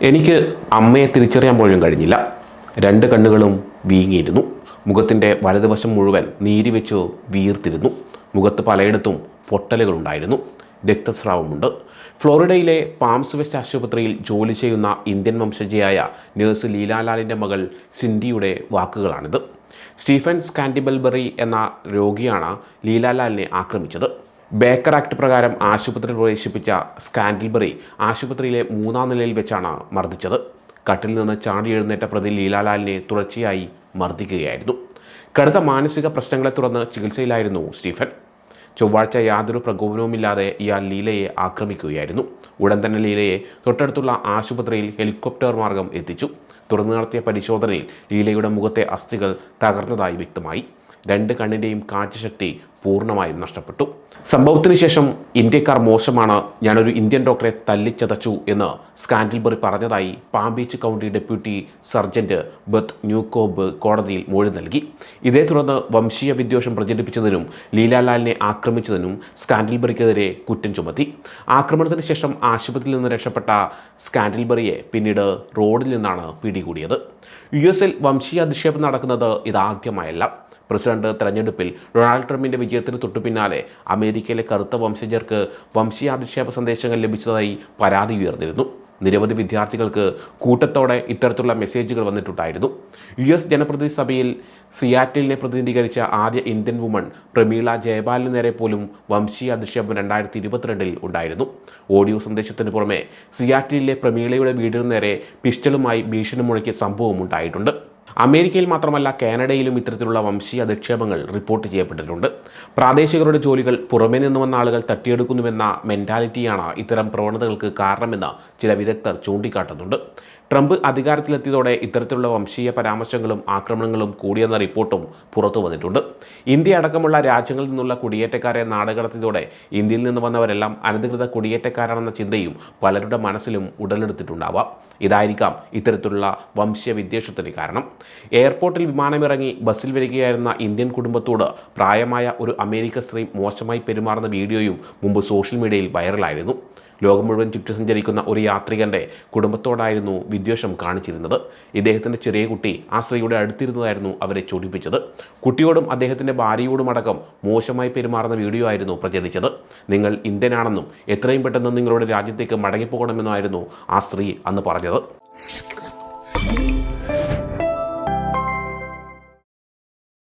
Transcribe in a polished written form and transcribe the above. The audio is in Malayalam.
എനിക്ക് അമ്മയെ തിരിച്ചറിയാൻ പോലും കഴിഞ്ഞില്ല. രണ്ട് കണ്ണുകളും വീങ്ങിയിരുന്നു. മുഖത്തിൻ്റെ വലതുവശം മുഴുവൻ നീരി വെച്ച് വീർത്തിരുന്നു. മുഖത്ത് പലയിടത്തും പൊട്ടലുകളുണ്ടായിരുന്നു. രക്തസ്രാവമുണ്ട്. ഫ്ലോറിഡയിലെ പാംസ് വെസ്റ്റ് ആശുപത്രിയിൽ ജോലി ചെയ്യുന്ന ഇന്ത്യൻ വംശജയായ നഴ്സ് ലീലാലാലിൻ്റെ മകൾ സിൻഡിയുടെ വാക്കുകളാണിത്. സ്റ്റീഫൻ സ്കാൻഡിബൽബറി എന്ന രോഗിയാണ് ലീലാലാലിനെ ആക്രമിച്ചത്. ബേക്കർ ആക്ട് പ്രകാരം ആശുപത്രിയിൽ പ്രവേശിപ്പിച്ച സ്കാൻഡിൽബറി ആശുപത്രിയിലെ 3-ാം നിലയിൽ വെച്ചാണ് മർദ്ദിച്ചത്. കട്ടിൽ നിന്ന് ചാടി എഴുന്നേറ്റ പ്രതി ലീലാലാലിനെ തുടർച്ചയായി മർദ്ദിക്കുകയായിരുന്നു. കടുത്ത മാനസിക പ്രശ്നങ്ങളെ തുടർന്ന് ചികിത്സയിലായിരുന്നു സ്റ്റീഫൻ. ചൊവ്വാഴ്ച യാതൊരു പ്രകോപനവുമില്ലാതെ ഇയാൾ ലീലയെ ആക്രമിക്കുകയായിരുന്നു. ഉടൻ തന്നെ ലീലയെ തൊട്ടടുത്തുള്ള ആശുപത്രിയിൽ ഹെലികോപ്റ്റർ മാർഗം എത്തിച്ചു. തുടർന്ന് നടത്തിയ പരിശോധനയിൽ ലീലയുടെ മുഖത്തെ അസ്ഥികൾ തകർന്നതായി വ്യക്തമായി. രണ്ട് കണ്ണിൻ്റെയും കാഴ്ചശക്തി പൂർണ്ണമായും നഷ്ടപ്പെട്ടു. സംഭവത്തിന് ശേഷം ഇന്ത്യക്കാർ മോശമാണ്, ഞാനൊരു ഇന്ത്യൻ ഡോക്ടറെ തല്ലിച്ചതച്ചു എന്ന് സ്കാൻഡിൽബറി പറഞ്ഞതായി Palm Beach County deputy sergeant Beth Newcomb കോടതിയിൽ മൊഴി നൽകി. ഇതേ തുടർന്ന് വംശീയ വിദ്വേഷം പ്രചരിപ്പിച്ചതിനും ലീലാലാലിനെ ആക്രമിച്ചതിനും സ്കാൻഡിൽബറിക്കെതിരെ കുറ്റം ചുമത്തി. ആക്രമണത്തിന് ശേഷം ആശുപത്രിയിൽ നിന്ന് രക്ഷപ്പെട്ട സ്കാൻഡിൽബറിയെ പിന്നീട് റോഡിൽ നിന്നാണ് പിടികൂടിയത്. US വംശീയ അധിക്ഷേപം നടക്കുന്നത് ഇതാദ്യമായല്ല. പ്രസിഡന്റ് തെരഞ്ഞെടുപ്പിൽ ഡൊണാൾഡ് ട്രംപിൻ്റെ വിജയത്തിന് തൊട്ടുപിന്നാലെ അമേരിക്കയിലെ കറുത്ത വംശജർക്ക് വംശീയാധിക്ഷേപ സന്ദേശങ്ങൾ ലഭിച്ചതായി പരാതി ഉയർന്നിരുന്നു. നിരവധി വിദ്യാർത്ഥികൾക്ക് കൂട്ടത്തോടെ ഇത്തരത്തിലുള്ള മെസ്സേജുകൾ വന്നിട്ടുണ്ടായിരുന്നു. US ജനപ്രതിനിധി സഭയിൽ സിയാറ്റിലിനെ പ്രതിനിധീകരിച്ച ആദ്യ ഇന്ത്യൻ വുമൺ പ്രമീള ജയപാലിന് നേരെ പോലും വംശീയ അധിക്ഷേപം 2022 ഉണ്ടായിരുന്നു. ഓഡിയോ സന്ദേശത്തിന് പുറമെ സിയാറ്റിലിലെ പ്രമീളയുടെ വീടിന് നേരെ പിസ്റ്റളുമായി ഭീഷണി മുഴക്കിയ സംഭവം ഉണ്ടായിട്ടുണ്ട്. അമേരിക്കയിൽ മാത്രമല്ല കാനഡയിലും ഇത്തരത്തിലുള്ള വംശീയ അധിക്ഷേപങ്ങൾ റിപ്പോർട്ട് ചെയ്യപ്പെട്ടിട്ടുണ്ട്. പ്രാദേശികരുടെ ജോലികൾ പുറമേ നിന്ന് വന്ന ആളുകൾ തട്ടിയെടുക്കുന്നുവെന്ന മെൻറ്റാലിറ്റിയാണ് ഇത്തരം പ്രവണതകൾക്ക് കാരണമെന്ന് ചില വിദഗ്ധർ ചൂണ്ടിക്കാട്ടുന്നുണ്ട്. ട്രംപ് അധികാരത്തിലെത്തിയതോടെ ഇത്തരത്തിലുള്ള വംശീയ പരാമർശങ്ങളും ആക്രമണങ്ങളും കൂടിയെന്ന റിപ്പോർട്ടും പുറത്തു വന്നിട്ടുണ്ട്. ഇന്ത്യ അടക്കമുള്ള രാജ്യങ്ങളിൽ നിന്നുള്ള കുടിയേറ്റക്കാരെ നാടുകടത്തിയതോടെ ഇന്ത്യയിൽ നിന്ന് വന്നവരെല്ലാം അനധികൃത കുടിയേറ്റക്കാരാണെന്ന ചിന്തയും പലരുടെ മനസ്സിലും ഉടലെടുത്തിട്ടുണ്ടാവാം. ഇതായിരിക്കാം ഇത്തരത്തിലുള്ള വംശീയ വിദ്വേഷത്തിന് കാരണം. എയർപോർട്ടിൽ വിമാനമിറങ്ങി ബസ്സിൽ വരികയായിരുന്ന ഇന്ത്യൻ കുടുംബത്തോട് പ്രായമായ ഒരു അമേരിക്കൻ സ്ത്രീ മോശമായി പെരുമാറുന്ന വീഡിയോയും മുമ്പ് സോഷ്യൽ മീഡിയയിൽ വൈറലായിരുന്നു. ലോകം മുഴുവൻ ചുറ്റി സഞ്ചരിക്കുന്ന ഒരു യാത്രികൻ്റെ കുടുംബത്തോടായിരുന്നു വിദ്വേഷം കാണിച്ചിരുന്നത്. ഇദ്ദേഹത്തിൻ്റെ ചെറിയ കുട്ടി ആ സ്ത്രീയുടെ അടുത്തിരുന്നതായിരുന്നു അവരെ ചൊടിപ്പിച്ചത്. കുട്ടിയോടും അദ്ദേഹത്തിൻ്റെ ഭാര്യയോടുമടക്കം മോശമായി പെരുമാറുന്ന വീഡിയോ ആയിരുന്നു പ്രചരിച്ചത്. നിങ്ങൾ ഇന്ത്യനാണെന്നും എത്രയും പെട്ടെന്ന് നിങ്ങളുടെ രാജ്യത്തേക്ക് മടങ്ങിപ്പോകണമെന്നായിരുന്നു ആ സ്ത്രീ അന്ന് പറഞ്ഞത്.